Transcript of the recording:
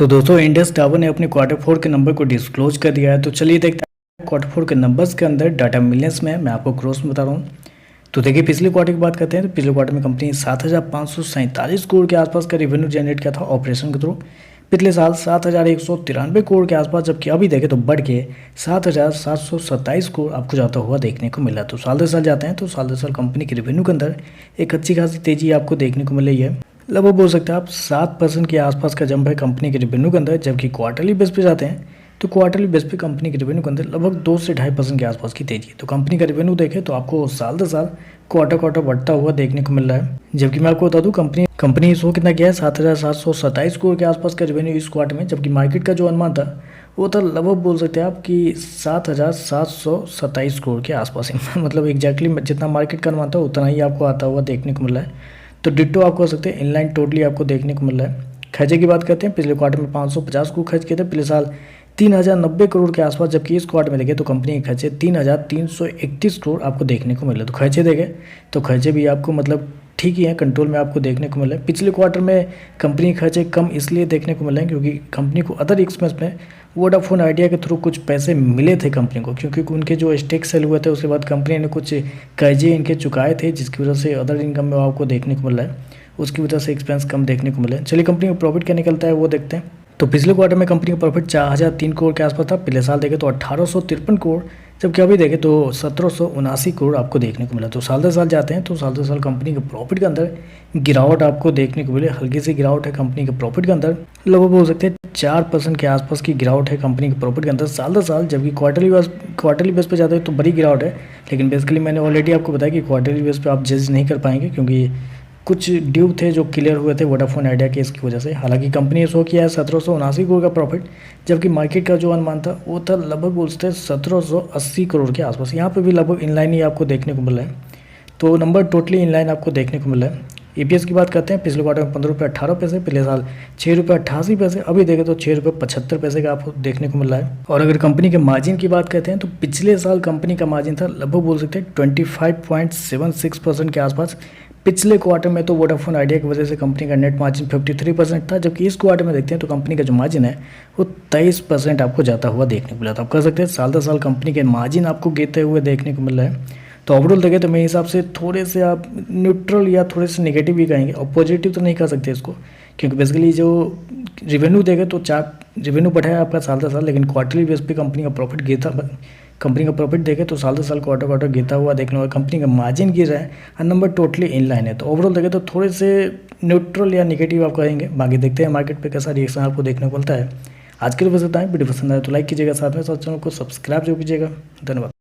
तो दोस्तों Indus tower ने अपने क्वार्टर फोर के नंबर को डिस्क्लोज कर दिया है। तो चलिए देखते हैं क्वार्टर फोर के नंबर्स के अंदर डाटा मिलियंस में मैं आपको ग्रोस में बता रहा हूँ। तो देखिए पिछले क्वार्टर की बात करते हैं तो पिछले क्वार्टर में कंपनी 7,547 करोड़ के आसपास का रेवेन्यू जनरेट किया था ऑपरेशन के थ्रू। पिछले साल 7,193 करोड़ के आसपास, जबकि अभी देखें तो बढ़ के 7,727 करोड़ आपको जाता हुआ देखने को मिला। तो साल दर साल जाते हैं तो साल दर साल कंपनी के रेवेन्यू के अंदर एक अच्छी खासी तेजी आपको देखने को मिल रही है। लगभग बोल सकते हैं आप 7% के आसपास का जंप है कंपनी के रेवेन्यू के अंदर। जबकि क्वार्टरली बेस पे जाते हैं तो क्वार्टरली बेस पे कंपनी के रेवेन्यू के अंदर लगभग 2 से 2.5% के आसपास की तेजी है। तो कंपनी का रेवेन्यू देखें तो आपको साल दर साल क्वार्टर बढ़ता हुआ देखने को मिल रहा है। जबकि मैं आपको बता दूं कंपनी शो कितना गया है 7,727 करोड़ के आसपास का रेवेन्यू इस क्वार्टर में। जबकि मार्केट का जो अनुमान था वो था लगभग बोल सकते हैं आप कि 7,727 करोड़ के आसपास ही मतलब एग्जैक्टली जितना मार्केट का अनुमान था उतना ही आपको आता हुआ देखने को मिल रहा है। तो डिट्टो आपको कह सकते हैं इनलाइन टोटली आपको देखने को मिल रहा है। खर्चे की बात करते हैं, पिछले क्वार्टर में 550 करोड़ खर्च किए थे, पिछले साल 3,090 करोड़ के आसपास। जबकि इस क्वार्टर में देखें तो कंपनी के खर्चे 3,331 करोड़ आपको देखने को मिले। तो खर्चे देखें तो खर्चे भी आपको मतलब ठीक ही है, कंट्रोल में आपको देखने को मिला है। पिछले क्वार्टर में कंपनी खर्चे कम इसलिए देखने को मिले हैं क्योंकि कंपनी को अदर एक्सपेंस में वोडाफोन आइडिया के थ्रू कुछ पैसे मिले थे कंपनी को, क्योंकि उनके जो स्टेक सेल हुए थे उसके बाद कंपनी ने कुछ कर्जे इनके चुकाए थे, जिसकी वजह से अदर इनकम में आपको देखने को मिला है, उसकी वजह से एक्सपेंस कम देखने को मिले। चलिए कंपनी का प्रॉफिट क्या निकलता है वो देखते हैं। तो पिछले क्वार्टर में कंपनी का प्रॉफिट 4,003 करोड़ के आसपास था, पिछले साल देखें तो 1,853 करोड़, जबकि अभी देखें तो 1,779 करोड़ आपको देखने को मिला। तो साल दर साल जाते हैं तो साल दर साल कंपनी के प्रॉफिट के अंदर गिरावट आपको देखने को मिले, हल्की सी गिरावट है कंपनी के प्रॉफिट के अंदर। लगभग बोल सकते हैं 4% के आसपास की गिरावट है कंपनी के प्रॉफिट के अंदर साल दर साल। जबकि क्वार्टरली बेस पे जाते हैं तो बड़ी गिरावट है, लेकिन बेसिकली मैंने ऑलरेडी आपको बताया कि क्वार्टरली बेस पे आप जज नहीं कर पाएंगे क्योंकि कुछ ड्यू थे जो क्लियर हुए थे वोडाफोन आइडिया के, इसकी वजह से। हालांकि कंपनी ने शो किया है 1,779 करोड़ का प्रॉफिट, जबकि मार्केट का जो अनुमान था वो था लगभग बोलते हैं 1,780 करोड़ के आसपास। यहाँ पे भी लगभग इनलाइन ही आपको देखने को मिल रहा है। तो नंबर टोटली इनलाइन आपको देखने को मिला है। ईपीएस की बात करते हैं, पिछले क्वार्टर में 15.18 रुपये, पिछले साल 6.88 रुपये, अभी देखें तो 6.75 रुपये का आपको देखने को मिल रहा है। और अगर कंपनी के मार्जिन की बात करते हैं तो पिछले साल कंपनी का मार्जिन था लगभग बोल सकते हैं 25.76% के आसपास। पिछले क्वार्टर में तो वोडाफोन आइडिया की वजह से कंपनी का नेट मार्जिन 53% था, जबकि इस क्वार्टर में देखते हैं तो कंपनी का जो मार्जिन है वो 23% आपको जाता हुआ देखने को मिला। तो आप कह सकते हैं साल दर साल कंपनी के मार्जिन आपको गिरते हुए देखने को मिल रहा है। तो ओवरऑल देखें तो मेरे हिसाब से थोड़े से आप न्यूट्रल या थोड़े से नेगेटिव भी कहेंगे, और पॉजिटिव तो नहीं कह सकते इसको, क्योंकि बेसिकली जो रेवेन्यू देखें तो रेवेन्यू बढ़ा है आपका साल दर साल, लेकिन क्वार्टरली बेस पे कंपनी का प्रॉफिट देखें तो साल दर साल क्वार्टर गिरता हुआ देखने को, कंपनी का मार्जिन गिर रहा है और नंबर टोटली इन लाइन है। तो ओवरऑल देखें तो थोड़े से न्यूट्रल या नेगेटिव आप कहेंगे। बाकी देखते हैं मार्केट पे कैसा रिएक्शन आपको देखने को मिलता है। आज के लिए बस इतना ही। वीडियो पसंद आए तो लाइक कीजिएगा, साथ में साथ चैनल को सब्सक्राइब जरूर कीजिएगा। धन्यवाद।